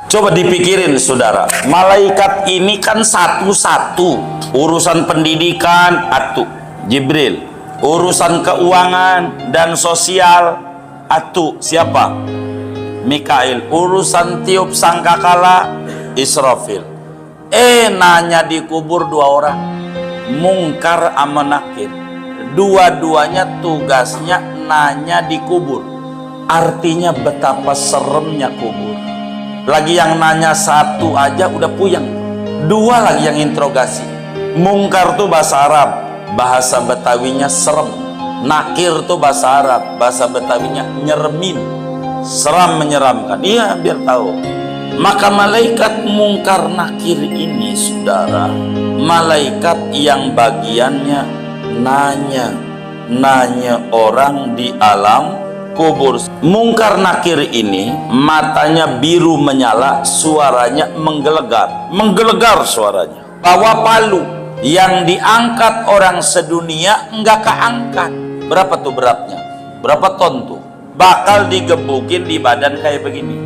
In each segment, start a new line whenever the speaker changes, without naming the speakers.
Coba dipikirin saudara, malaikat ini kan satu-satu. Urusan pendidikan, atu Jibril. Urusan keuangan dan sosial, atu siapa? Mikail. Urusan tiup sangkakala, Israfil. Nanya di kubur dua orang, Mungkar sama Nakir. Dua-duanya tugasnya nanya di kubur. Artinya betapa seremnya kubur. Lagi yang nanya satu aja udah puyeng, dua lagi yang interogasi. Mungkar tuh bahasa Arab, bahasa Betawinya serem. Nakir tuh bahasa Arab, bahasa Betawinya nyeremin, seram, menyeramkan. Iya, biar tahu. Maka malaikat Mungkar Nakir ini saudara, malaikat yang bagiannya nanya orang di alam kubur. Mungkar Nakir ini matanya biru menyala, suaranya menggelegar suaranya. Bawa palu yang diangkat orang sedunia enggak keangkat. Berapa tuh beratnya? Berapa ton tuh? Bakal digebukin di badan kayak begini.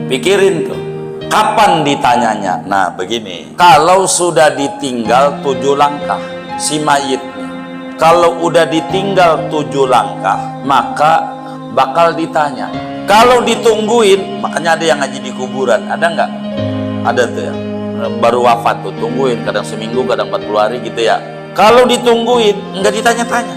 Pikirin tuh. Kapan ditanyanya? Nah begini, kalau sudah ditinggal 7 langkah si mayit nih, kalau udah ditinggal 7 langkah maka bakal ditanya. Kalau ditungguin, makanya ada yang ngaji di kuburan, ada nggak? Ada tuh ya, baru wafat tuh tungguin, kadang seminggu, kadang 40 hari gitu ya. Kalau ditungguin nggak ditanya-tanya,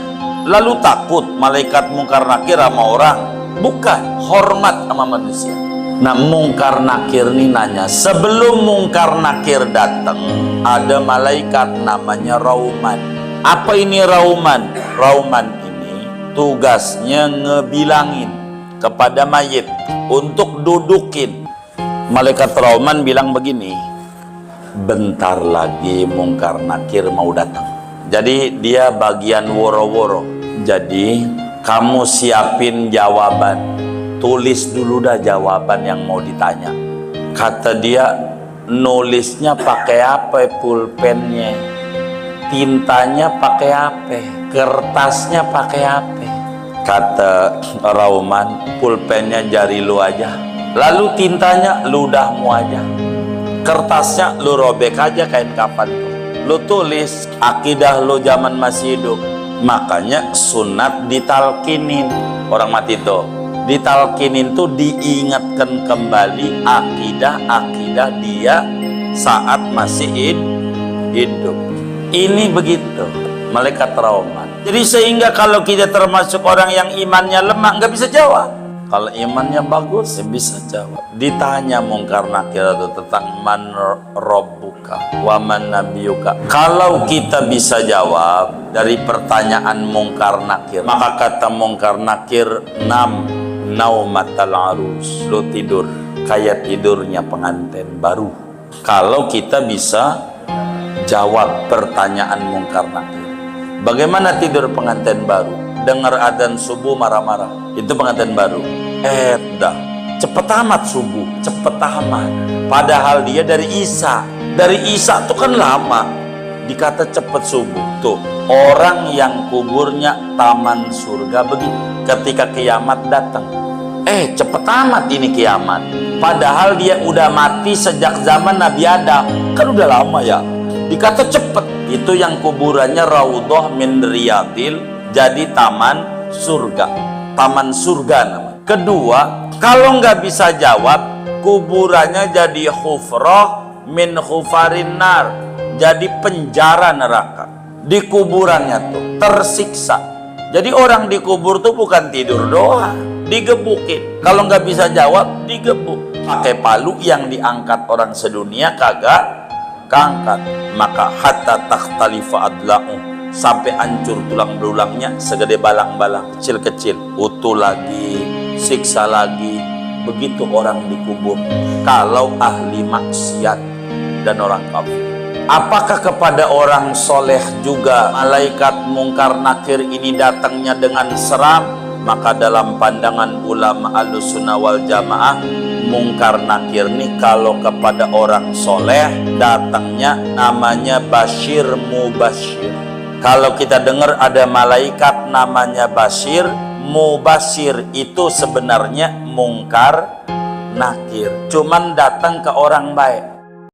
lalu takut malaikat Mungkar Nakir sama orang? Bukan, hormat sama manusia. Nah Mungkar Nakir nih nanya, sebelum Mungkar Nakir datang ada malaikat namanya Rauman. Apa ini Rauman? Rauman ini tugasnya ngebilangin kepada mayit untuk dudukin. Malaikat Rauman bilang begini, bentar lagi Mungkar Nakir mau datang. Jadi dia bagian woro-woro. Jadi kamu siapin jawaban, tulis dulu dah jawaban yang mau ditanya. Kata dia, nulisnya pakai apa pulpennya, tintanya pakai apa, kertasnya pakai apa? Kata Rauman, pulpennya jari lu aja, lalu tintanya ludahmu aja, kertasnya lu robek aja kain kapan tuh, lu tulis akidah lu zaman masih hidup. Makanya sunat ditalkinin orang mati tuh, ditalkinin tuh diingatkan kembali akidah dia saat masih hidup. Ini begitu malaikat Rauman. Jadi sehingga kalau kita termasuk orang yang imannya lemah nggak bisa jawab. Kalau imannya bagus bisa jawab. Ditanya Mungkar Nakir itu tentang man rabbuka wa man nabiyuka. Kalau kita bisa jawab dari pertanyaan Mungkar Nakir, maka kata Mungkar Nakir, naumatal arus, lo tidur kayak tidurnya pengantin baru. Kalau kita bisa jawab pertanyaan Mungkar Nakir. Bagaimana tidur pengantin baru? Dengar adzan subuh marah-marah, itu pengantin baru. Dah cepet amat subuh, cepet amat. Padahal dia dari Isa tuh kan lama. Dikata cepet subuh. Tuh orang yang kuburnya taman surga begini, ketika kiamat datang, cepet amat ini kiamat. Padahal dia udah mati sejak zaman Nabi Adam, kan udah lama ya. Dikata cepet. Itu yang kuburannya raudhah min riyadil, jadi taman surga namanya. Kedua, kalau nggak bisa jawab, kuburannya jadi khufrah min khufarin nar, jadi penjara neraka. Di kuburannya tuh tersiksa. Jadi orang di kubur tuh bukan tidur doang, digebukin. Kalau nggak bisa jawab, digebuk pakai palu yang diangkat orang sedunia kagak keangkat. Maka hatta takhtalifa adla'u, sampai hancur tulang belulangnya segede balang-balang kecil-kecil, utuh lagi, siksa lagi. Begitu orang dikubur kalau ahli maksiat dan orang kafir. Apakah kepada orang soleh juga malaikat Mungkar Nakir ini datangnya dengan seram? Maka dalam pandangan ulama Ahlussunnah wal Jamaah, Mungkar Nakir nih kalau kepada orang soleh datangnya namanya Bashir Mubashir. Kalau kita dengar ada malaikat namanya Bashir, Mubashir itu sebenarnya Mungkar nakir, cuman datang ke orang baik.